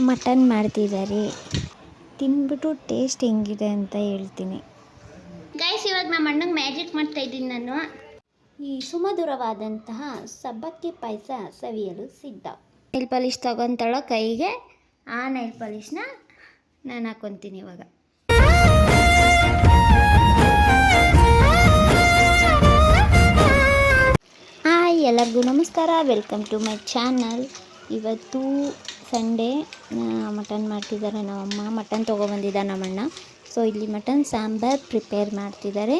Mutton ಮಾಡ್ತಿದ್ದಾರೆ. ತಿಂದ್ಬಿಟ್ಟು taste ಹೆಂಗಿದೆ ಅಂತ ಹೇಳ್ತೀನಿ. ಗೈಸ್, ಇವಾಗ ನಮ್ಮ ಅಣ್ಣಂಗೆ ಮ್ಯಾಜಿಕ್ ಮಾಡ್ತಾ ಇದ್ದೀನಿ ನಾನು. ಈ ಸುಮಧುರವಾದಂತಹ ಸಬ್ಬಕ್ಕಿ ಪಾಯಸ ಸವಿಯಲು ಸಿದ್ಧ. ನೈಲ್ ಪಾಲಿಶ್ ತಗೊತಾಳ ಕೈಗೆ. ಆ ನೈಲ್ ಪಾಲಿಶ್ನ ನಾನು ಹಾಕೊತೀನಿ ಇವಾಗ. ಎಲ್ಲರಿಗೂ ನಮಸ್ಕಾರ, ವೆಲ್ಕಮ್ ಟು ಮೈ ಚಾನಲ್. ಇವತ್ತು ಸಂಡೇ, ಮಟನ್ ಮಾಡ್ತಿದ್ದಾರೆ ನಮ್ಮಮ್ಮ. ಮಟನ್ ತೊಗೊಬಂದಿದ್ದ ನಮ್ಮಣ್ಣ. ಸೊ ಇಲ್ಲಿ ಮಟನ್ ಸಾಂಬಾರ್ ಪ್ರಿಪೇರ್ ಮಾಡ್ತಿದ್ದಾರೆ.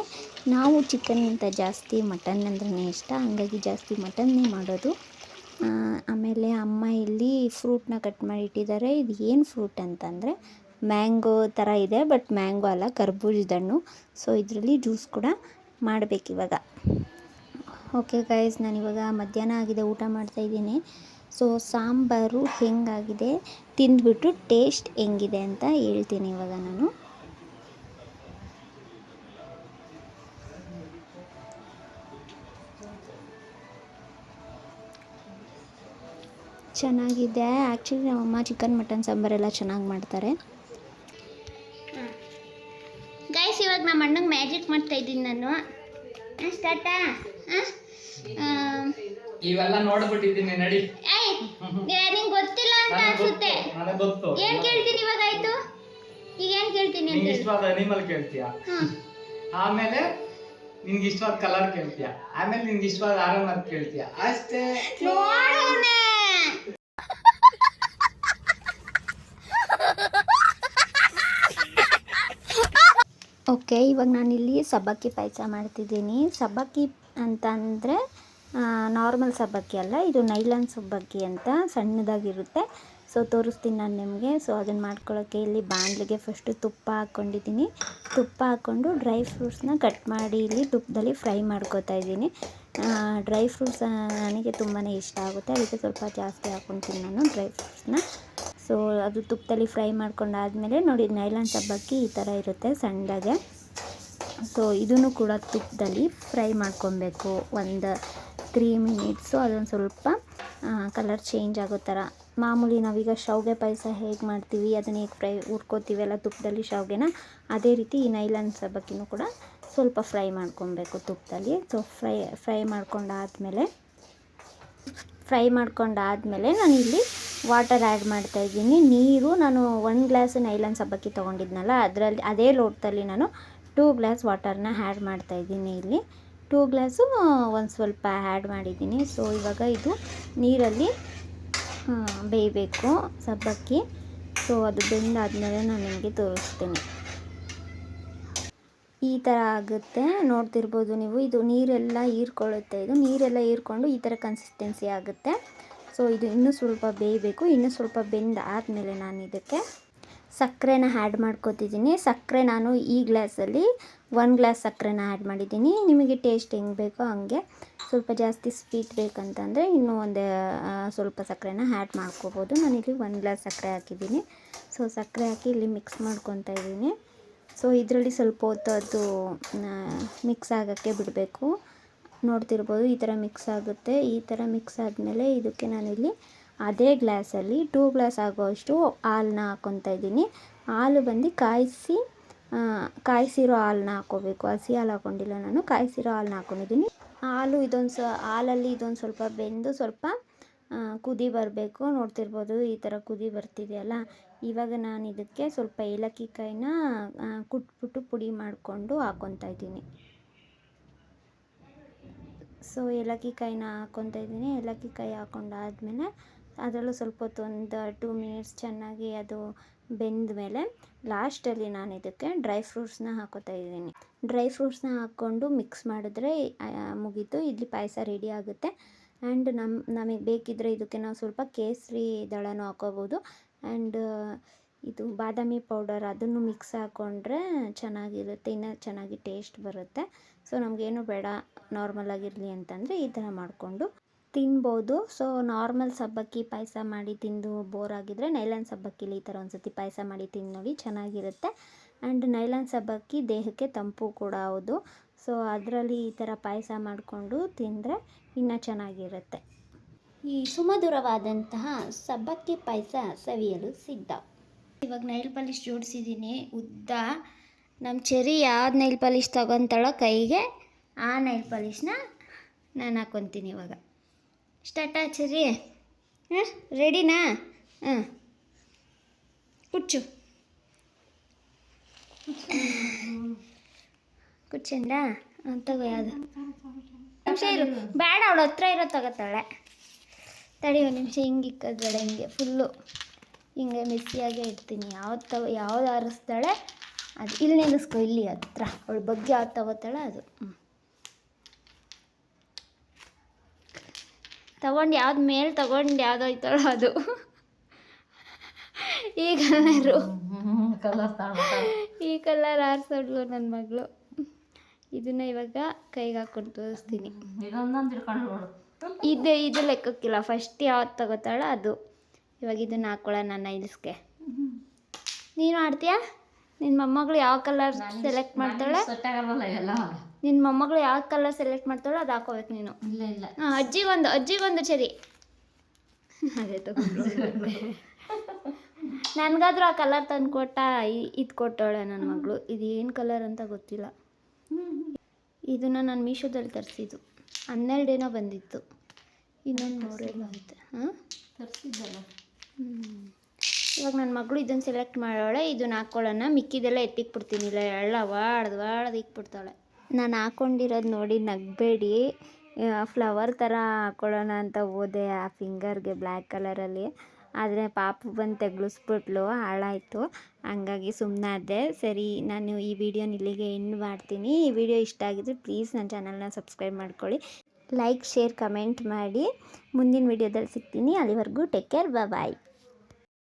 ನಾವು ಚಿಕನ್ಗಿಂತ ಜಾಸ್ತಿ ಮಟನ್ ಅಂದ್ರೇ ಇಷ್ಟ, ಹಂಗಾಗಿ ಜಾಸ್ತಿ ಮಟನ್ನೇ ಮಾಡೋದು. ಆಮೇಲೆ ಅಮ್ಮ ಇಲ್ಲಿ ಫ್ರೂಟ್ನ ಕಟ್ ಮಾಡಿ ಇಟ್ಟಿದ್ದಾರೆ. ಇದು ಏನು ಫ್ರೂಟ್ ಅಂತಂದರೆ ಮ್ಯಾಂಗೋ ಥರ ಇದೆ, ಬಟ್ ಮ್ಯಾಂಗೋ ಅಲ್ಲ, ಕರ್ಬೂಜದ ಹಣ್ಣು. ಸೊ ಇದರಲ್ಲಿ ಜ್ಯೂಸ್ ಕೂಡ ಮಾಡಬೇಕಿವಾಗ. ಓಕೆ ಗೈಸ್, ನಾನಿವಾಗ ಮಧ್ಯಾಹ್ನ ಆಗಿದೆ, ಊಟ ಮಾಡ್ತಾಯಿದ್ದೀನಿ. ಸೊ ಸಾಂಬಾರು ಹೆಂಗಾಗಿದೆ, ತಿಂದ್ಬಿಟ್ಟು ಟೇಸ್ಟ್ ಹೆಂಗಿದೆ ಅಂತ ಹೇಳ್ತೀನಿ ಇವಾಗ ನಾನು. ಚೆನ್ನಾಗಿದೆ. ಆ್ಯಕ್ಚುಲಿ ನಮ್ಮಮ್ಮ ಚಿಕನ್ ಮಟನ್ ಸಾಂಬಾರೆಲ್ಲ ಚೆನ್ನಾಗಿ ಮಾಡ್ತಾರೆ. ಗೈಸ್, ಇವಾಗ ನಮ್ಮ ಅಣ್ಣಂಗೆ ಮ್ಯಾಜಿಕ್ ಮಾಡ್ತಾ ಇದ್ದೀನಿ ನಾನು. ಸ್ಟಾರ್ಟಾ? ಇವೆಲ್ಲ ನೋಡ್ಬಿಟ್ಟಿದ್ದೀನಿ, ನಡಿ. ನಿಂಗೆ ಗೊತ್ತಿಲ್ಲ ಅಂತ ಅನ್ಸುತ್ತೆ. ಏನ್ ಕೇಳ್ತೀನಿ ಇವಾಗ? ಆಯ್ತು, ಈಗ ಏನ್ ಕೇಳ್ತೀನಿ? ನಿಂಗೆ ಇಷ್ಟವಾದ ಅನಿಮಲ್ ಕೇಳ್ತೀಯ, ಆಮೇಲೆ ನಿನ್ಗೆ ಇಷ್ಟವಾದ ಕಲರ್ ಕೇಳ್ತೀಯ, ಆಮೇಲೆ ನಿನ್ಗೆ ಇಷ್ಟವಾದ ಆರಮರ್ ಕೇಳ್ತೀಯ, ಅಷ್ಟೇ. ಓಕೆ, ಇವಾಗ ನಾನಿಲ್ಲಿ ಸಬ್ಬಕ್ಕಿ ಪಾಯಸ ಮಾಡ್ತಿದ್ದೀನಿ. ಸಬ್ಬಕ್ಕಿ ಅಂತ ಅಂದರೆ ನಾರ್ಮಲ್ ಸಬ್ಬಕ್ಕಿ ಅಲ್ಲ, ಇದು ನೈಲಾನ್ ಸಬ್ಬಕ್ಕಿ ಅಂತ ಸಣ್ಣದಾಗಿರುತ್ತೆ. ಸೊ ತೋರಿಸ್ತೀನಿ ನಾನು ನಿಮಗೆ. ಸೊ ಅದನ್ನು ಮಾಡ್ಕೊಳ್ಳೋಕ್ಕೆ ಇಲ್ಲಿ ಬಾಣಲಿಗೆ ಫಸ್ಟು ತುಪ್ಪ ಹಾಕ್ಕೊಂಡಿದ್ದೀನಿ. ತುಪ್ಪ ಹಾಕ್ಕೊಂಡು ಡ್ರೈ ಫ್ರೂಟ್ಸ್ನ ಕಟ್ ಮಾಡಿ ಇಲ್ಲಿ ತುಪ್ಪದಲ್ಲಿ ಫ್ರೈ ಮಾಡ್ಕೋತಾ ಇದ್ದೀನಿ. ಡ್ರೈ ಫ್ರೂಟ್ಸ್ ನನಗೆ ತುಂಬಾ ಇಷ್ಟ ಆಗುತ್ತೆ, ಅದಕ್ಕೆ ಸ್ವಲ್ಪ ಜಾಸ್ತಿ ಹಾಕ್ಕೊತೀನಿ ನಾನು ಡ್ರೈ ಫ್ರೂಟ್ಸ್ನ. ಸೊ ಅದು ತುಪ್ಪದಲ್ಲಿ ಫ್ರೈ ಮಾಡ್ಕೊಂಡಾದಮೇಲೆ ನೋಡಿ, ನೈಲಾನ್ ಸಬ್ಬಕ್ಕಿ ಈ ಥರ ಇರುತ್ತೆ ಸಣ್ಣದಾಗೆ. ಸೊ ಇದನ್ನು ಕೂಡ ತುಪ್ಪದಲ್ಲಿ ಫ್ರೈ ಮಾಡ್ಕೊಬೇಕು ಒಂದು 3 ಮಿನಿಟ್ಸು. ಅದೊಂದು ಸ್ವಲ್ಪ ಕಲರ್ ಚೇಂಜ್ ಆಗೋ ಥರ. ಮಾಮೂಲಿ ನಾವೀಗ ಶಾವಿಗೆ ಪಾಯಸ ಹೇಗೆ ಮಾಡ್ತೀವಿ, ಅದನ್ನ ಹೇಗೆ ಫ್ರೈ ಹುರ್ಕೋತೀವಿ ಎಲ್ಲ ತುಪ್ಪದಲ್ಲಿ ಶಾವಿಗೆನ, ಅದೇ ರೀತಿ ಈ ನೈಲಾನ್ ಸಬ್ಬಕ್ಕಿನೂ ಕೂಡ ಸ್ವಲ್ಪ ಫ್ರೈ ಮಾಡ್ಕೊಬೇಕು ತುಪ್ಪದಲ್ಲಿ. ಸೊ ಫ್ರೈ ಮಾಡ್ಕೊಂಡಾದಮೇಲೆ ನಾನಿಲ್ಲಿ ವಾಟರ್ ಆ್ಯಡ್ ಮಾಡ್ತಾಯಿದ್ದೀನಿ. ನೀರು ನಾನು 1 ಗ್ಲಾಸ್ ನೈಲಾನ್ ಸಬ್ಬಕ್ಕಿ ತೊಗೊಂಡಿದ್ನಲ್ಲ, ಅದರಲ್ಲಿ ಅದೇ ಲೋಟದಲ್ಲಿ ನಾನು 2 ಗ್ಲಾಸ್ ವಾಟರ್ನ ಆ್ಯಡ್ ಮಾಡ್ತಾಯಿದ್ದೀನಿ. ಇಲ್ಲಿ 2 ಗ್ಲಾಸು ಒಂದು ಸ್ವಲ್ಪ ಆ್ಯಡ್ ಮಾಡಿದ್ದೀನಿ. ಸೊ ಇವಾಗ ಇದು ನೀರಲ್ಲಿ ಬೇಯಬೇಕು ಸಬ್ಬಕ್ಕಿ. ಸೊ ಅದು ಬೆಂದಾದಮೇಲೆ ನಾನು ನಿಮಗೆ ತೋರಿಸ್ತೀನಿ. ಈ ಥರ ಆಗುತ್ತೆ, ನೋಡ್ತಿರ್ಬೋದು ನೀವು. ಇದು ನೀರೆಲ್ಲ ಹೀರ್ಕೊಳ್ಳುತ್ತೆ. ಇದು ನೀರೆಲ್ಲ ಹೀರ್ಕೊಂಡು ಈ ಥರ ಕನ್ಸಿಸ್ಟೆನ್ಸಿ ಆಗುತ್ತೆ. ಸೊ ಇದು ಇನ್ನೂ ಸ್ವಲ್ಪ ಬೇಯಬೇಕು. ಇನ್ನೂ ಸ್ವಲ್ಪ ಬೆಂದಾದಮೇಲೆ ನಾನು ಇದಕ್ಕೆ ಸಕ್ಕರೆನ ಆ್ಯಡ್ ಮಾಡ್ಕೊತಿದ್ದೀನಿ. ಸಕ್ಕರೆ ನಾನು ಈ ಗ್ಲಾಸಲ್ಲಿ 1 ಗ್ಲಾಸ್ ಸಕ್ಕರೆನ ಆ್ಯಡ್ ಮಾಡಿದ್ದೀನಿ. ನಿಮಗೆ ಟೇಸ್ಟ್ ಹೆಂಗೆ ಬೇಕೋ ಹಂಗೆ, ಸ್ವಲ್ಪ ಜಾಸ್ತಿ ಸ್ವೀಟ್ ಬೇಕಂತಂದರೆ ಇನ್ನೂ ಒಂದು ಸ್ವಲ್ಪ ಸಕ್ಕರೆನ ಆ್ಯಡ್ ಮಾಡ್ಕೋಬೋದು. ನಾನಿಲ್ಲಿ 1 ಗ್ಲಾಸ್ ಸಕ್ಕರೆ ಹಾಕಿದ್ದೀನಿ. ಸೊ ಸಕ್ಕರೆ ಹಾಕಿ ಇಲ್ಲಿ ಮಿಕ್ಸ್ ಮಾಡ್ಕೊತಾ ಇದ್ದೀನಿ. ಸೊ ಇದರಲ್ಲಿ ಸ್ವಲ್ಪ ಹೊತ್ತು ಅದು ಮಿಕ್ಸ್ ಆಗೋಕ್ಕೆ ಬಿಡಬೇಕು. ನೋಡ್ತಿರ್ಬೋದು, ಈ ಥರ ಮಿಕ್ಸ್ ಆಗುತ್ತೆ. ಈ ಥರ ಮಿಕ್ಸ್ ಆದಮೇಲೆ ಇದಕ್ಕೆ ನಾನಿಲ್ಲಿ ಅದೇ ಗ್ಲಾಸಲ್ಲಿ 2 ಗ್ಲಾಸ್ ಆಗೋಷ್ಟು ಹಾಲನ್ನ ಹಾಕ್ಕೊತಾ ಇದ್ದೀನಿ. ಹಾಲು ಬಂದು ಕಾಯಿಸಿರೋ ಹಾಲನ್ನ ಹಾಕ್ಕೋಬೇಕು. ಹಸಿ ಹಾಲು ಹಾಕ್ಕೊಂಡಿಲ್ಲ ನಾನು, ಕಾಯಿಸಿರೋ ಹಾಲನ್ನ ಹಾಕ್ಕೊಂಡಿದ್ದೀನಿ. ಹಾಲಲ್ಲಿ ಇದೊಂದು ಸ್ವಲ್ಪ ಬೆಂದು ಸ್ವಲ್ಪ ಕುದಿ ಬರಬೇಕು. ನೋಡ್ತಿರ್ಬೋದು, ಈ ಥರ ಕುದಿ ಬರ್ತಿದೆಯಲ್ಲ. ಇವಾಗ ನಾನು ಇದಕ್ಕೆ ಸ್ವಲ್ಪ ಏಲಕ್ಕಿ ಕಾಯಿನ ಕುಟ್ಬಿಟ್ಟು ಪುಡಿ ಮಾಡಿಕೊಂಡು ಹಾಕ್ಕೊತಾ ಇದ್ದೀನಿ. ಸೊ ಏಲಕ್ಕಿ ಕಾಯಿನ ಹಾಕ್ಕೊತಾ ಇದ್ದೀನಿ. ಏಲಕ್ಕಿ ಕಾಯಿ ಹಾಕ್ಕೊಂಡಾದ್ಮೇಲೆ ಅದರಲ್ಲೂ ಸ್ವಲ್ಪ ಹೊತ್ತು ಒಂದು 2 ಮಿನಿಟ್ಸ್ ಚೆನ್ನಾಗಿ ಅದು ಬೆಂದ ಮೇಲೆ ಲಾಸ್ಟಲ್ಲಿ ನಾನು ಇದಕ್ಕೆ ಡ್ರೈ ಫ್ರೂಟ್ಸ್ನ ಹಾಕ್ಕೋತಾ ಇದ್ದೀನಿ. ಡ್ರೈ ಫ್ರೂಟ್ಸ್ನ ಹಾಕ್ಕೊಂಡು ಮಿಕ್ಸ್ ಮಾಡಿದ್ರೆ ಮುಗೀತು, ಇಡ್ಲಿ ಪಾಯಸ ರೆಡಿ ಆಗುತ್ತೆ. ಆ್ಯಂಡ್ ನಮಗೆ ಬೇಕಿದ್ದರೆ ಇದಕ್ಕೆ ನಾವು ಸ್ವಲ್ಪ ಕೇಸರಿ ದಳನೂ ಹಾಕೋಬೋದು. ಆ್ಯಂಡ್ ಇದು ಬಾದಾಮಿ ಪೌಡರ್ ಅದನ್ನು ಮಿಕ್ಸ್ ಹಾಕ್ಕೊಂಡ್ರೆ ಚೆನ್ನಾಗಿರುತ್ತೆ, ಇನ್ನೂ ಚೆನ್ನಾಗಿ ಟೇಸ್ಟ್ ಬರುತ್ತೆ. ಸೊ ನಮಗೇನು ಬೇಡ, ನಾರ್ಮಲಾಗಿರಲಿ ಅಂತಂದರೆ ಈ ಥರ ಮಾಡಿಕೊಂಡು ತಿನ್ಬೋದು. ಸೊ ನಾರ್ಮಲ್ ಸಬ್ಬಕ್ಕಿ ಪಾಯಸ ಮಾಡಿ ತಿಂದು ಬೋರ್ ಆಗಿದ್ದರೆ ನೈಲಾನ್ ಸಬ್ಬಕ್ಕಿಲಿ ಈ ಥರ ಒಂದು ಸತಿ ಪಾಯಸ ಮಾಡಿ ತಿಂದು ನೋಡಿ, ಚೆನ್ನಾಗಿರುತ್ತೆ. ಆ್ಯಂಡ್ ನೈಲಾನ್ ಸಬ್ಬಕ್ಕಿ ದೇಹಕ್ಕೆ ತಂಪು ಕೂಡ ಹೌದು. ಸೊ ಅದರಲ್ಲಿ ಈ ಥರ ಪಾಯಸ ಮಾಡಿಕೊಂಡು ತಿಂದರೆ ಇನ್ನೂ ಚೆನ್ನಾಗಿರುತ್ತೆ. ಈ ಸುಮಧುರವಾದಂತಹ ಸಬ್ಬಕ್ಕಿ ಪಾಯಸ ಸವಿಯಲು ಸಿದ್ಧ. ಇವಾಗ ನೈಲ್ ಪಾಲಿಶ್ ಜೋಡಿಸಿದ್ದೀನಿ ಉದ್ದ. ನಮ್ಮ ಚೆರಿ ಯಾವ್ದು ನೈಲ್ ಪಾಲಿಶ್ ತಗೊತಾಳೋ ಕೈಗೆ ಆ ನೈಲ್ ಪಾಲಿಶ್ನ ನಾನು ಹಾಕ್ಕೊತೀನಿ ಇವಾಗ. ಸ್ಟಾರ್ಟಾ ಚೆರಿ? ಹಾಂ, ರೆಡಿನಾ? ಹಾಂ, ಕುಚ್ಚು ಕುಚ್ಚಂಡ ತಗೋ. ಯಾವುದು ನಿಮಿಷ ಇರು, ಬೇಡ, ಅವಳು ಹತ್ರ ಇರೋ ತಗೋತಾಳೆ. ತಡಿ ಒಂದು ನಿಮಿಷ. ಹಿಂಗೆ ಇಕ್ಕೋದು ಬೇಡ, ಹಿಂಗೆ ಫುಲ್ಲು ಹಿಂಗೆ ಮೆಸ್ಸಿಯಾಗೆ ಇಡ್ತೀನಿ. ಯಾವ್ದು ಆರಿಸ್ತಾಳೆ ಅದು ಇಲ್ಲಿ ನಿಲ್ಲಿಸ್ಕೊ, ಇಲ್ಲಿ ಹತ್ರ ಅವಳ ಬಗ್ಗೆ ಯಾವ್ದು ತಗೋತಾಳೆ ಅದು. ತಗೊಂಡು ಯಾವ್ದು ಮೇಲೆ ತಗೊಂಡು ಯಾವ್ದು ಹೋಯ್ತಾಳೋ ಅದು. ಈ ಕಲರ್ ಆರಿಸೋಡ್ಲು ನನ್ನ ಮಗಳು. ಇದನ್ನ ಇವಾಗ ಕೈಗೆ ಹಾಕ್ಕೊಂಡು ತೋರಿಸ್ತೀನಿ. ಇದು ಲೆಕ್ಕಕ್ಕಿಲ್ಲ, ಫಸ್ಟ್ ಯಾವ್ದು ತಗೋತಾಳೋ ಅದು. ಇವಾಗ ಇದನ್ನು ಹಾಕ್ಕೊಳ್ಳೋಣ ನೈಲ್ಸ್ಗೆ. ನೀನು ಆಡ್ತೀಯಾ? ನಿನ್ನ ಮೊಮ್ಮಗಳು ಯಾವ ಕಲರ್ ಸೆಲೆಕ್ಟ್ ಮಾಡ್ತಾಳೆ? ನಿನ್ನ ಮೊಮ್ಮಗಳು ಯಾವ ಕಲರ್ ಸೆಲೆಕ್ಟ್ ಮಾಡ್ತಾಳೋ ಅದು ಹಾಕೋಬೇಕು ನೀನು. ಹಾಂ, ಅಜ್ಜಿಗೊಂದು ಸರಿ. ಅದೇ ತಗೊಂಡು ನನಗಾದ್ರೂ ಆ ಕಲರ್ ತಂದು ಕೊಟ್ಟ. ಇದು ಕೊಟ್ಟವಳೆ ನನ್ನ ಮಗಳು. ಇದು ಏನು ಕಲರ್ ಅಂತ ಗೊತ್ತಿಲ್ಲ. ಇದನ್ನು ನಾನು ಮೀಶೋದಲ್ಲಿ ತರಿಸಿದ್ದು 12 ಏನೋ ಬಂದಿತ್ತು. ಇನ್ನೊಂದು 3 ಏನೋ ಆಯ್ತು. ಹಾಂ, ತರಿಸಿದ್ದಲ್ಲ. ಇವಾಗ ನನ್ನ ಮಗಳು ಇದನ್ನು ಸೆಲೆಕ್ಟ್ ಮಾಡೋಳೆ. ಇದನ್ನು ಹಾಕ್ಕೊಳ್ಳೋಣ. ಮಿಕ್ಕಿದೆಲ್ಲ ಎತ್ತಿಕ್ಬಿಡ್ತೀನಿ. ಇಲ್ಲ ಎಳ್ಳ ವಾಡ್ದು ಇಕ್ಬಿಡ್ತಾಳೆ. ನಾನು ಹಾಕ್ಕೊಂಡಿರೋದು ನೋಡಿ ನಗಬೇಡಿ. ಫ್ಲವರ್ ಥರ ಹಾಕ್ಕೊಳ್ಳೋಣ ಅಂತ ಹೋದೆ ಆ ಫಿಂಗರ್ಗೆ ಬ್ಲ್ಯಾಕ್ ಕಲರಲ್ಲಿ. ಆದರೆ ಪಾಪು ಬಂದು ತೆಗ್ಲಿಸ್ಬಿಟ್ಲು, ಹಾಳಾಯಿತು. ಹಂಗಾಗಿ ಸುಮ್ಮನಾದೆ. ಸರಿ, ನಾನು ಈ ವಿಡಿಯೋನ ಇಲ್ಲಿಗೆ ಎಂಡ್ ಮಾಡ್ತೀನಿ. ಈ ವಿಡಿಯೋ ಇಷ್ಟ ಆಗಿದ್ರೆ ಪ್ಲೀಸ್ ನನ್ನ ಚಾನಲ್ನ ಸಬ್ಸ್ಕ್ರೈಬ್ ಮಾಡ್ಕೊಳ್ಳಿ. ಲೈಕ್, ಶೇರ್, ಕಮೆಂಟ್ ಮಾಡಿ. ಮುಂದಿನ ವಿಡಿಯೋದಲ್ಲಿ ಸಿಗ್ತೀನಿ. ಅಲ್ಲಿವರೆಗೂ ಟೇಕ್ ಕೇರ್, ಬಾಯ್.